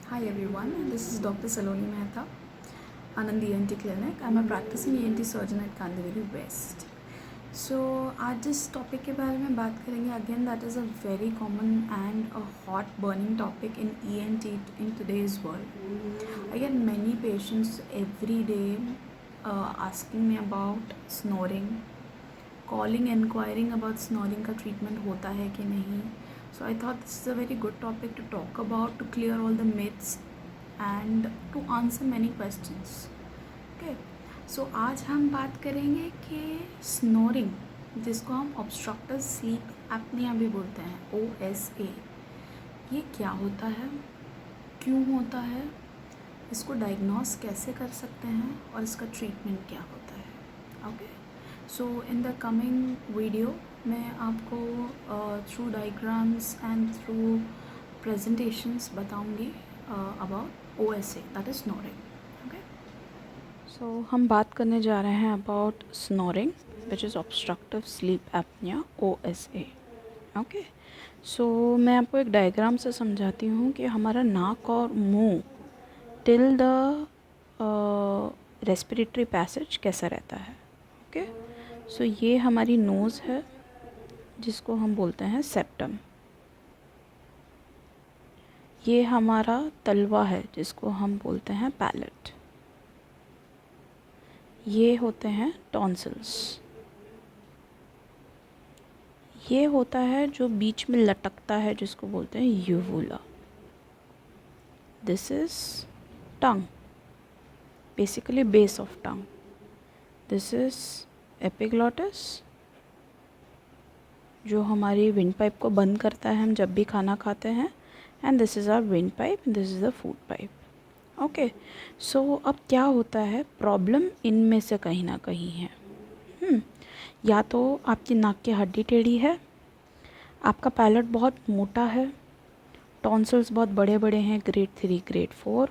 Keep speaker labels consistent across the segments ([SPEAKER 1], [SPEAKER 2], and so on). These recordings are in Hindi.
[SPEAKER 1] Hi everyone, this is Dr. Saloni Mehta, Anand ENT Clinic. I'm a practicing ENT surgeon at Kandivali West. So आज जिस टॉपिक के बारे में बात करेंगे again that is a very common and a hot burning topic in ENT in today's world. I get many patients every day asking me about snoring, calling enquiring about snoring का treatment होता है कि नहीं. So I thought this is a very good topic to talk about, to clear all the myths and to answer many questions. Okay, so आज हम बात करेंगे कि स्नोरिंग, जिसको हम ऑब्स्ट्रक्टिव स्लीप एपनिया भी बोलते हैं, OSA, ये क्या होता है, क्यों होता है, इसको डायग्नोस कैसे कर सकते हैं और इसका ट्रीटमेंट क्या होता है. Okay, so in the coming video मैं आपको through diagrams and through presentations बताऊंगी about OSA, that is snoring. Okay, so हम बात करने जा रहे हैं about snoring which is obstructive sleep apnoea, OSA. Okay, so मैं आपको एक डायग्राम से समझाती हूँ कि हमारा नाक और मुंह टिल द रेस्पिरेटरी पैसेज कैसा रहता है. ओके, सो ये हमारी नोज़ है जिसको हम बोलते हैं सेप्टम. ये हमारा तलवा है जिसको हम बोलते हैं पैलेट. ये होते हैं टॉन्सिल्स. ये होता है जो बीच में लटकता है जिसको बोलते हैं uvula. This is tongue, basically base of tongue. This is epiglottis जो हमारी विंड पाइप को बंद करता है हम जब भी खाना खाते हैं. And this is our wind pipe, this is the food pipe. Okay, so अब क्या होता है, प्रॉब्लम इनमें से कहीं ना कहीं है. या तो आपकी नाक की हड्डी टेढ़ी है, आपका पैलेट बहुत मोटा है, टॉन्सिल्स बहुत बड़े बड़े हैं, ग्रेड 3 ग्रेड 4,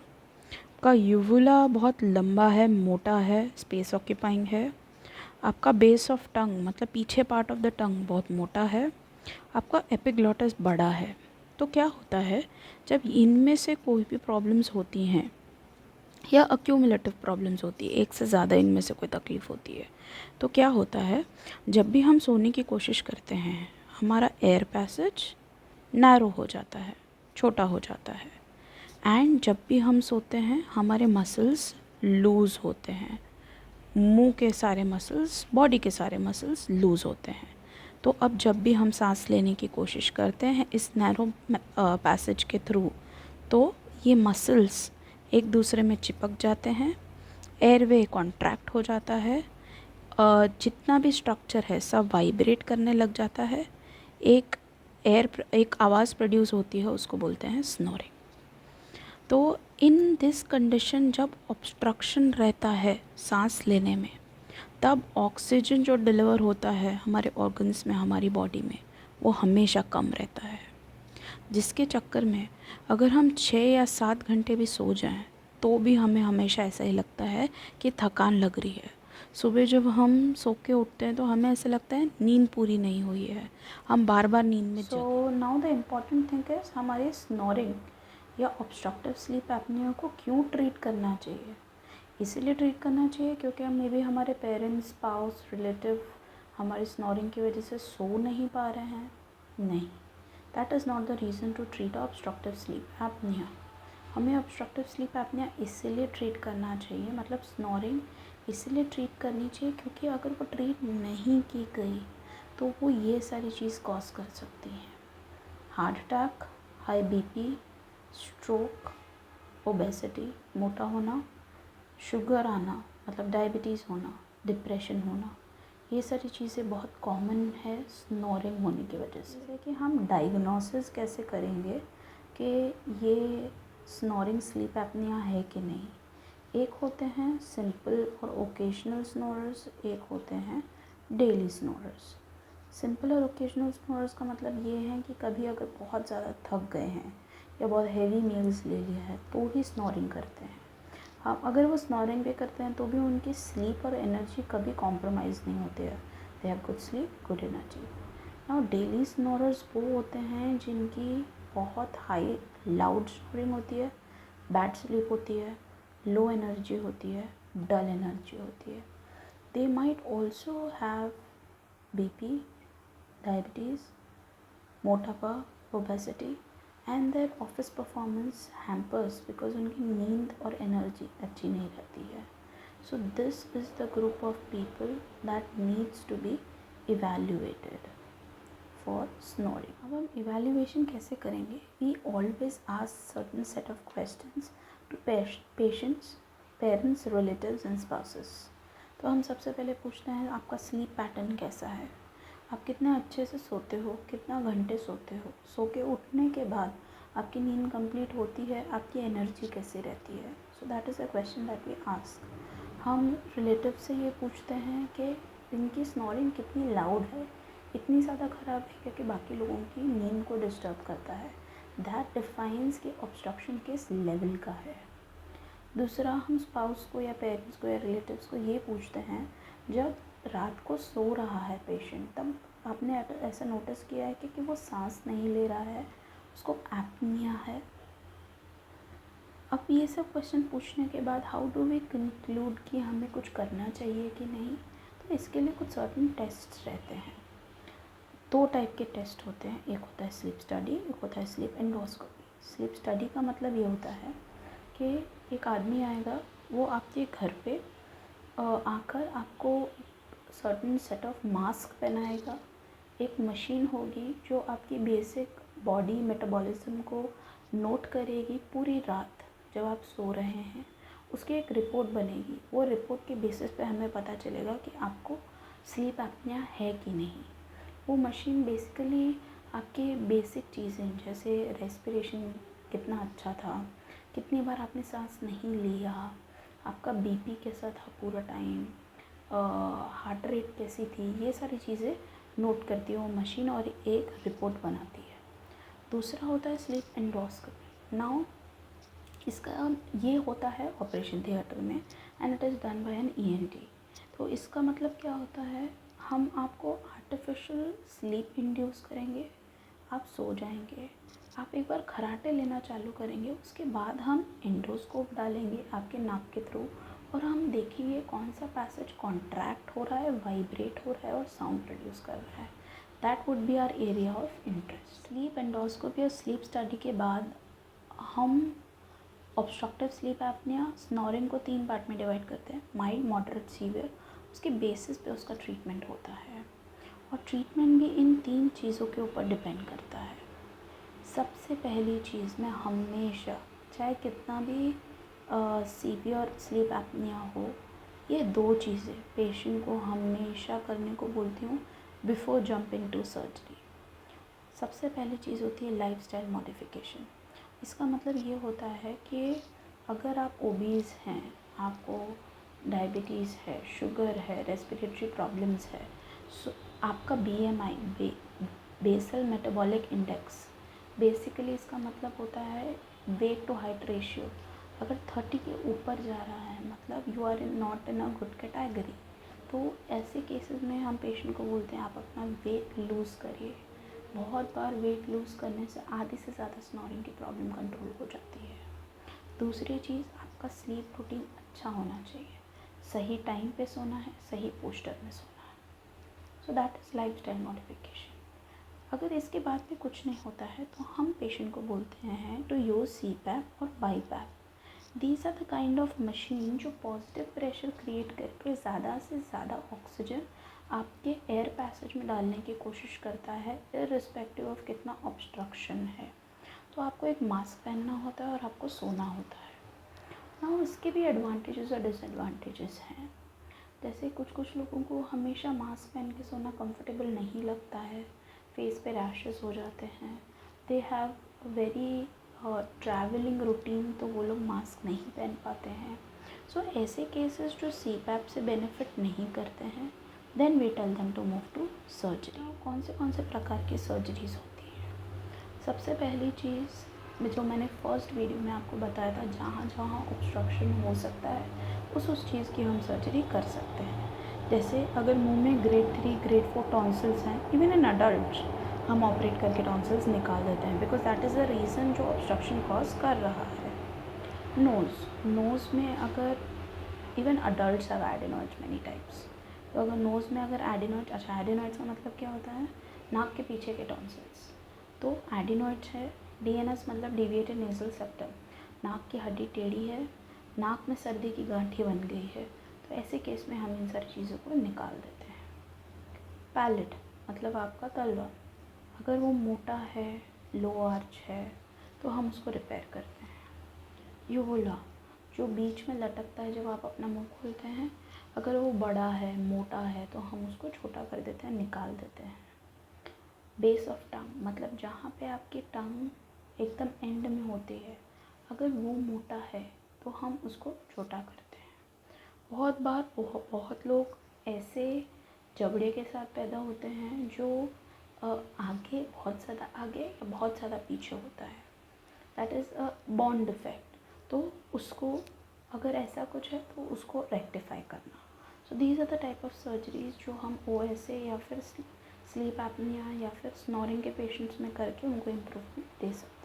[SPEAKER 1] आपका यूवुला बहुत लंबा है, मोटा है, स्पेस ऑक्यूपाइंग है, आपका बेस ऑफ टंग मतलब पीछे पार्ट ऑफ द टंग बहुत मोटा है, आपका एपिग्लॉटिस बड़ा है. तो क्या होता है, जब इनमें से कोई भी प्रॉब्लम्स होती हैं या अक्यूमुलेटिव प्रॉब्लम्स होती है, एक से ज़्यादा इनमें से कोई तकलीफ़ होती है, तो क्या होता है, जब भी हम सोने की कोशिश करते हैं हमारा एयर पैसेज नैरो हो जाता है, छोटा हो जाता है. एंड जब भी हम सोते हैं हमारे मसल्स लूज़ होते हैं, मुंह के सारे मसल्स, बॉडी के सारे मसल्स लूज़ होते हैं. तो अब जब भी हम सांस लेने की कोशिश करते हैं इस नैरो पैसेज के थ्रू, तो ये मसल्स एक दूसरे में चिपक जाते हैं, एयरवे कॉन्ट्रैक्ट हो जाता है, जितना भी स्ट्रक्चर है सब वाइब्रेट करने लग जाता है, एक आवाज़ प्रोड्यूस होती है, उसको बोलते हैं स्नोरिंग. तो इन दिस कंडीशन जब ऑब्स्ट्रक्शन रहता है सांस लेने में, तब ऑक्सीजन जो डिलीवर होता है हमारे ऑर्गन्स में, हमारी बॉडी में, वो हमेशा कम रहता है, जिसके चक्कर में अगर हम 6 या 7 घंटे भी सो जाएं तो भी हमें हमेशा ऐसा ही लगता है कि थकान लग रही है. सुबह जब हम सो के उठते हैं तो हमें ऐसा लगता है नींद पूरी नहीं हुई है, हम बार बार नींद में. So now the important thing is हमारी स्नोरिंग या ऑब्स्ट्रक्टिव स्लीप एपनिया को क्यों ट्रीट करना चाहिए. इसीलिए ट्रीट करना चाहिए क्योंकि हम मे बी हमारे पेरेंट्स, स्पाउस, रिलेटिव हमारी स्नोरिंग की वजह से सो नहीं पा रहे हैं. नहीं, that is not the reason to treat obstructive sleep apnea. हमें ऑब्स्ट्रक्टिव स्लीप एपनिया इसीलिए ट्रीट करना चाहिए, मतलब स्नोरिंग इसीलिए ट्रीट करनी चाहिए क्योंकि अगर वो ट्रीट नहीं की गई तो वो ये सारी चीज़ कॉज कर सकती है: heart attack, high BP, stroke, obesity, मोटा होना, शुगर आना मतलब डायबिटीज़ होना, डिप्रेशन होना. ये सारी चीज़ें बहुत कॉमन है स्नोरिंग होने की वजह से. जैसे कि हम डायग्नोसिस कैसे करेंगे कि ये स्नोरिंग स्लीप एपनिया है कि नहीं. एक होते हैं सिंपल और ओकेजनल स्नोरर्स, एक होते हैं डेली स्नोरर्स. सिंपल और ओकेजनल स्नोरर्स का मतलब ये है कि कभी अगर बहुत ज़्यादा थक गए हैं या बहुत हेवी मील्स ले लिया है तो ही स्नोरिंग करते हैं. हाँ, अगर वो स्नोरिंग भी करते हैं तो भी उनकी स्लीप और एनर्जी कभी कॉम्प्रोमाइज़ नहीं होती है. They have good sleep, good energy. Now daily snorers वो होते हैं जिनकी बहुत हाई लाउड स्नोरिंग होती है, बैड स्लीप होती है, लो एनर्जी होती है, डल एनर्जी होती है. They might also have BP, diabetes, मोटापा, obesity and their office performance hampers because उनकी नींद और एनर्जी अच्छी नहीं रहती है. So this is the group of people that needs to be evaluated for snoring. अब हम इवैल्यूएशन कैसे करेंगे? We always ask certain set of questions to patients, parents, relatives and spouses. तो हम सबसे पहले पूछते हैं आपका स्लीप पैटर्न कैसा है, आप कितने अच्छे से सोते हो, कितना घंटे सोते हो, सो के उठने के बाद आपकी नींद कंप्लीट होती है, आपकी एनर्जी कैसी रहती है. So that is a question that we ask. हम रिलेटिव से ये पूछते हैं कि इनकी स्नोरिंग कितनी लाउड है, इतनी ज़्यादा ख़राब है क्योंकि बाकी लोगों की नींद को डिस्टर्ब करता है. दैट डिफाइंस कि ऑब्स्ट्रक्शन किस लेवल का है. दूसरा, हम स्पाउस को या पेरेंट्स को या रिलेटिव्स को ये पूछते हैं जब रात को सो रहा है पेशेंट, तब आपने ऐसा नोटिस किया है कि वो सांस नहीं ले रहा है, उसको एपनिया है. अब ये सब क्वेश्चन पूछने के बाद हाउ डू वी कंक्लूड कि हमें कुछ करना चाहिए कि नहीं. तो इसके लिए कुछ सर्टेन टेस्ट रहते हैं. 2 टाइप के टेस्ट होते हैं. एक होता है स्लीप स्टडी, एक होता है स्लीप एंडोस्कोपी. स्लीप स्टडी का मतलब ये होता है कि एक आदमी आएगा, वो आपके घर पे आकर आपको सर्टेन सेट ऑफ मास्क पहनाएगा. एक मशीन होगी जो आपकी बेसिक बॉडी मेटाबॉलिज्म को नोट करेगी पूरी रात जब आप सो रहे हैं. उसकी एक रिपोर्ट बनेगी. वो रिपोर्ट के बेसिस पे हमें पता चलेगा कि आपको स्लीप एपनिया है कि नहीं. वो मशीन बेसिकली आपके बेसिक चीज़ें जैसे रेस्पिरेशन कितना अच्छा था, कितनी बार आपने सांस नहीं लिया, आपका BP कैसा था पूरा टाइम, हार्ट रेट कैसी थी, ये सारी चीज़ें नोट करती है वो मशीन और एक रिपोर्ट बनाती है. दूसरा होता है स्लीप एंडोस्कोपी. नाउ इसका ये होता है ऑपरेशन थिएटर में and it is done by an ENT. तो इसका मतलब क्या होता है, हम आपको आर्टिफिशियल स्लीप इंड्यूस करेंगे, आप सो जाएंगे, आप एक बार खराटे लेना चालू करेंगे, उसके बाद हम एंडोस्कोप डालेंगे आपके नाक के थ्रू और हम देखेंगे कौन सा पैसेज कॉन्ट्रैक्ट हो रहा है, वाइब्रेट हो रहा है और साउंड प्रोड्यूस कर रहा है. That would be our area of interest. Sleep endoscopy और स्लीप स्टडी के बाद हम ऑब्स्ट्रक्टिव स्लीप एपनिया, स्नोरिंग को 3 पार्ट में डिवाइड करते हैं, माइल्ड, मॉडरेट, सीवियर. उसके बेसिस पे उसका ट्रीटमेंट होता है और ट्रीटमेंट भी इन 3 चीज़ों के ऊपर डिपेंड करता है. सबसे पहली चीज़ में हमेशा, चाहे कितना भी सीवियर स्लीप एपनिया हो, ये 2 चीज़ें पेशेंट को हमेशा करने को बोलती हूँ बिफोर जंपिंग टू सर्जरी. सबसे पहली चीज़ होती है लाइफस्टाइल मॉडिफिकेशन. इसका मतलब ये होता है कि अगर आप ओबीज़ हैं, आपको डायबिटीज़ है, शुगर है, रेस्पिरेटरी प्रॉब्लम्स है, सो आपका BMI basal metabolic index, basically इसका मतलब होता है वेट टू हाइट रेशियो, अगर 30 के ऊपर जा रहा है मतलब you are not in a good category. तो ऐसे केसेस में हम पेशेंट को बोलते हैं आप अपना वेट लूज़ करिए. बहुत बार वेट लूज़ करने से आधी से ज़्यादा स्नोरिंग की प्रॉब्लम कंट्रोल हो जाती है. दूसरी चीज़, आपका स्लीप रूटीन अच्छा होना चाहिए. सही टाइम पे सोना है, सही पोस्चर में सोना है. So that is lifestyle modification. अगर इसके बाद भी कुछ नहीं होता है तो हम पेशेंट को बोलते हैं टू यूज़ CPAP और BiPAP. These are the kind of machine जो पॉजिटिव प्रेशर क्रिएट करके ज़्यादा से ज़्यादा ऑक्सीजन आपके एयर पैसेज में डालने की कोशिश करता है इररिस्पेक्टिव ऑफ कितना ऑब्स्ट्रक्शन है. तो आपको एक मास्क पहनना होता है और आपको सोना होता है. ना इसके भी एडवांटेजेस और डिसएडवांटेजेस हैं. जैसे कुछ लोगों को हमेशा मास्क पहन के सोना कंफर्टेबल नहीं लगता है, फेस पे रैशेस हो जाते हैं, they have very travelling routine, तो वो लोग मास्क नहीं पहन पाते हैं. सो ऐसे केसेस जो CPAP से बेनिफिट नहीं करते हैं, then we tell them to move to surgery. कौन से प्रकार की सर्जरीज होती हैं? सबसे पहली चीज़ जो मैंने फर्स्ट वीडियो में आपको बताया था, जहाँ जहाँ ऑब्स्ट्रक्शन हो सकता है उस चीज़ की हम सर्जरी कर सकते हैं. जैसे अगर मुंह में ग्रेड 3 ग्रेड 4 टॉन्सिल्स हैं, इवन इन अडल्ट हम ऑपरेट करके टॉन्सिल्स निकाल देते हैं because that is the reason जो ऑब्स्ट्रक्शन कॉज कर रहा है. नोज़ में अगर even adults have adenoids many types, तो अगर नोज़ में अगर एडिनॉइड्स, अच्छा एडिनॉइड्स का मतलब क्या होता है, नाक के पीछे के टॉन्सिल्स, तो एडिनॉइड्स है। डीएनएस मतलब डेविएटेड नेजल सेप्टम, नाक की हड्डी टेढ़ी है, नाक में सर्दी की गांठी बन गई है, तो ऐसे केस में हम इन सारी चीज़ों को निकाल देते हैं। पैलेट मतलब आपका तलवा, अगर वो मोटा है, लो आर्च है, तो हम उसको रिपेयर करते हैं। यूवुला जो बीच में लटकता है जब आप अपना मुंह खोलते हैं, अगर वो बड़ा है, मोटा है, तो हम उसको छोटा कर देते हैं, निकाल देते हैं। बेस ऑफ टंग मतलब जहाँ पे आपकी टंग एकदम एंड में होती है, अगर वो मोटा है तो हम उसको छोटा करते हैं। बहुत बार बहुत लोग ऐसे जबड़े के साथ पैदा होते हैं जो आगे बहुत ज़्यादा आगे या बहुत ज़्यादा पीछे होता है, that is a bond defect. तो उसको अगर ऐसा कुछ है तो उसको रेक्टिफाई करना। So these are the type of surgeries जो हम OSA या फिर स्लीप एपनिया या फिर स्नोरिंग के पेशेंट्स में करके उनको इम्प्रूवमेंट दे सकते हैं।